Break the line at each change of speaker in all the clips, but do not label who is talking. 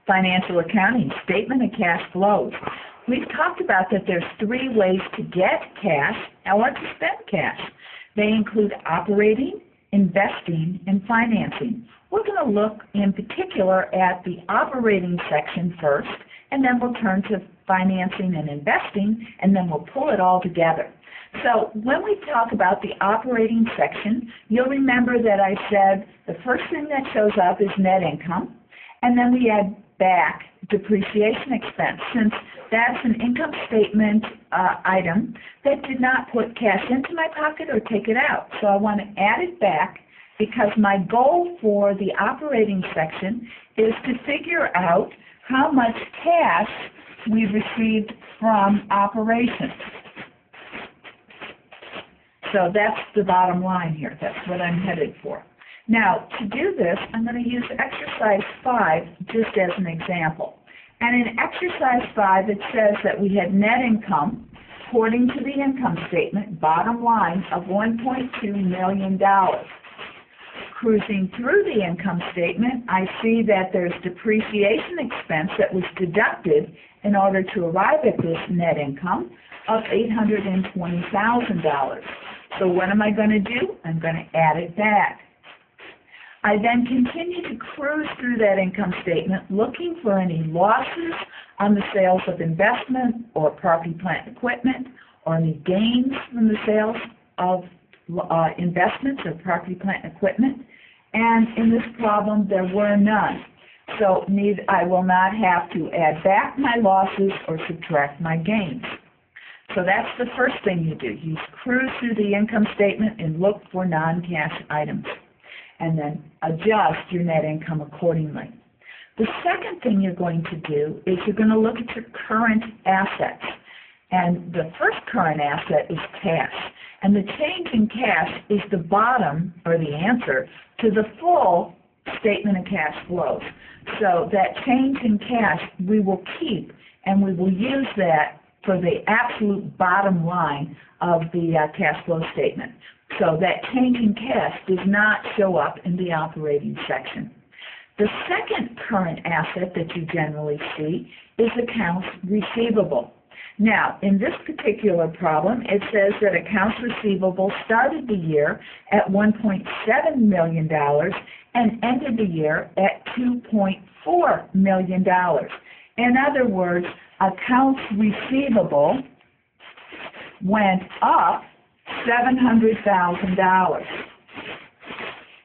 financial accounting, statement of cash flows. We've talked about that there's three ways to get cash or to spend cash. They include operating, investing, and financing. We're going to look in particular at the operating section first, and then we'll turn to financing and investing, and then we'll pull it all together. So when we talk about the operating section, you'll remember that I said the first thing that shows up is net income, and then we add back depreciation expense, since that's an income statement item that did not put cash into my pocket or take it out. So I want to add it back because my goal for the operating section is to figure out how much cash we received from operations. So that's the bottom line here. That's what I'm headed for. Now, to do this, I'm going to use exercise 5 just as an example. And in exercise 5, it says that we had net income, according to the income statement, bottom line of $1.2 million. Cruising through the income statement, I see that there's depreciation expense that was deducted in order to arrive at this net income of $820,000. So what am I going to do? I'm going to add it back. I then continue to cruise through that income statement looking for any losses on the sales of investment or property, plant, equipment, or any gains from the sales of investments or property, plant, equipment. And in this problem, there were none. So I will not have to add back my losses or subtract my gains. So that's the first thing you do. You cruise through the income statement and look for non-cash items, and then adjust your net income accordingly. The second thing you're going to do is you're going to look at your current assets. And the first current asset is cash. And the change in cash is the bottom, or the answer, to the full statement of cash flows. So that change in cash we will keep, and we will use that for the absolute bottom line of the cash flow statement. So that change in cash does not show up in the operating section. The second current asset that you generally see is accounts receivable. Now, in this particular problem, it says that accounts receivable started the year at $1.7 million and ended the year at $2.4 million. In other words, accounts receivable went up $700,000.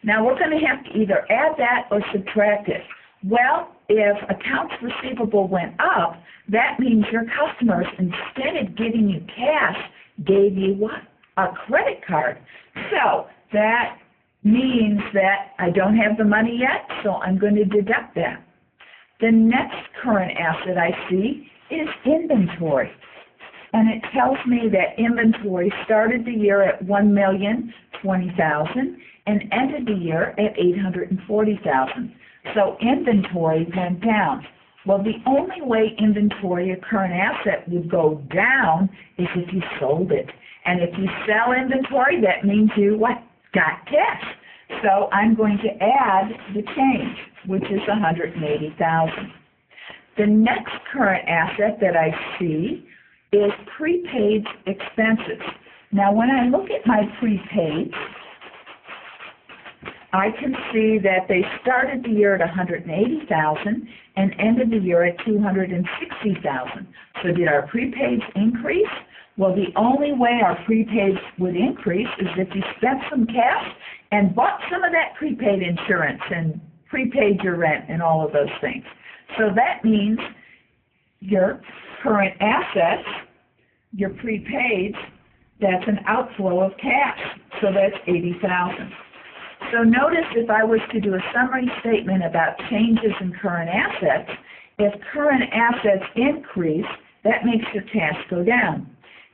Now, we're going to have to either add that or subtract it. Well, if accounts receivable went up, that means your customers, instead of giving you cash, gave you what? A credit card. So that means that I don't have the money yet, so I'm going to deduct that. The next current asset I see is inventory. And it tells me that inventory started the year at $1,020,000 and ended the year at $840,000. So inventory went down. Well, the only way inventory, a current asset, would go down is if you sold it. And if you sell inventory, that means you what? Got cash. So I'm going to add the change, which is $180,000. The next current asset that I see is prepaid expenses. Now, when I look at my prepaids, I can see that they started the year at $180,000 and ended the year at $260,000. So did our prepaids increase? Well, the only way our prepaids would increase is if you spent some cash and bought some of that prepaid insurance and prepaid your rent and all of those things. So that means your current assets, your prepaids, that's an outflow of cash. So that's $80,000. So notice if I was to do a summary statement about changes in current assets, if current assets increase, that makes your cash go down.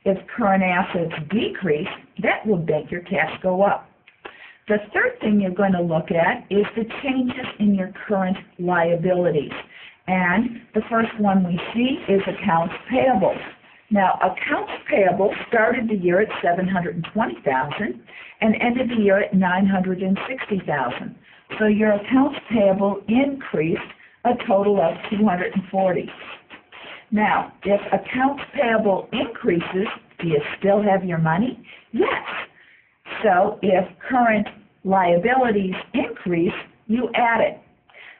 If current assets decrease, that will make your cash go up. The third thing you're going to look at is the changes in your current liabilities. And the first one we see is accounts payable. Now, accounts payable started the year at $720,000 and ended the year at $960,000. So your accounts payable increased a total of $240. Now, if accounts payable increases, do you still have your money? Yes. So if current liabilities increase, you add it.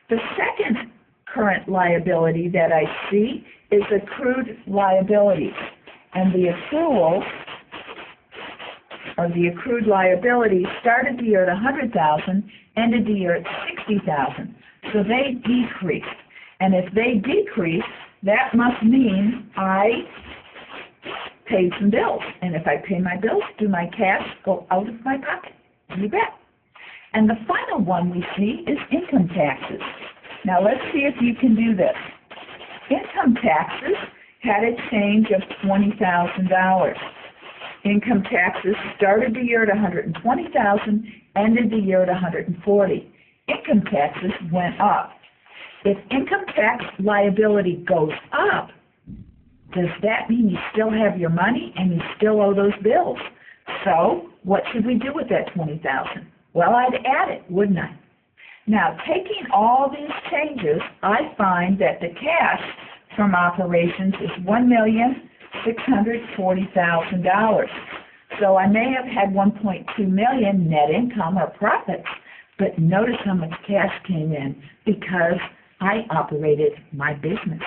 The second current liability that I see is accrued liabilities. And the accrual, or the accrued liabilities, started the year at $100,000, ended the year at $60,000. So they decreased. And if they decrease, that must mean I paid some bills. And if I pay my bills, do my cash go out of my pocket? You bet. And the final one we see is income taxes. Now let's see if you can do this. Income taxes had a change of $20,000. Income taxes started the year at $120,000, ended the year at $140,000. Income taxes went up. If income tax liability goes up, does that mean you still have your money and you still owe those bills? So what should we do with that $20,000? Well, I'd add it, wouldn't I? Now, taking all these changes, I find that the cash from operations is $1,640,000. So I may have had $1.2 million net income or profits, but notice how much cash came in because I operated my business.